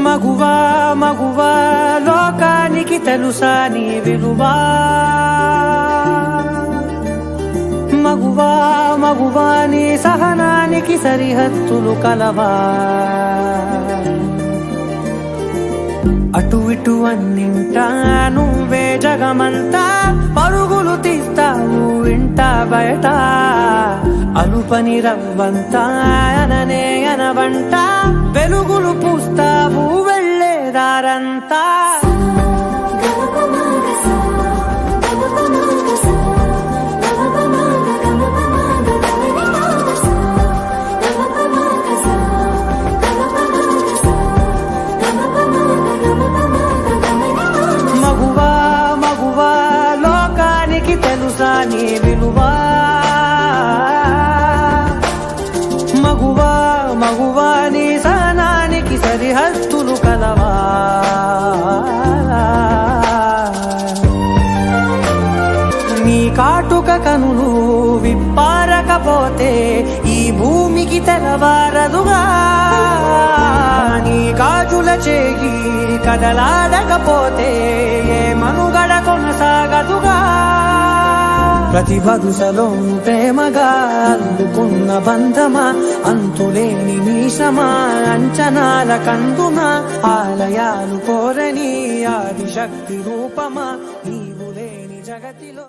మగువా మగువా లోకానికి తెలుసా నీ విలువా, మగువా మగువా నీ సహనానికి సరిహద్దులు కలవా, అటు ఇటు అన్నింటా నువ్వే జగమంతా, పరుగులు తీస్తావు ఇంట బయట, అలుపని రవ్వంతా అననే అనవంట, వెలుగులు పూస్తావు వెళ్ళేదారంతా. మగువా మగువా లోకానికి తెలుసా నీ విలువా, మగువా మగువా నీ సహనానికి సరిహద్దులు కలవా. నీ కాటుక కనులు విప్పారకపోతే ఈ భూమికి తెలవారదుగా, నీ గాజుల చేయి కదలాడకపోతే ఏ మనుగడ కొనసాగదుగా. ప్రతి వరుసలోను ప్రేమగా అల్లుకున్న బంధమా, అంతులేని మీసమా, అంచనాల కందున ఆలయాలు కోరని ఆదిశక్తి రూపమా, నీవు లేని జగతిలో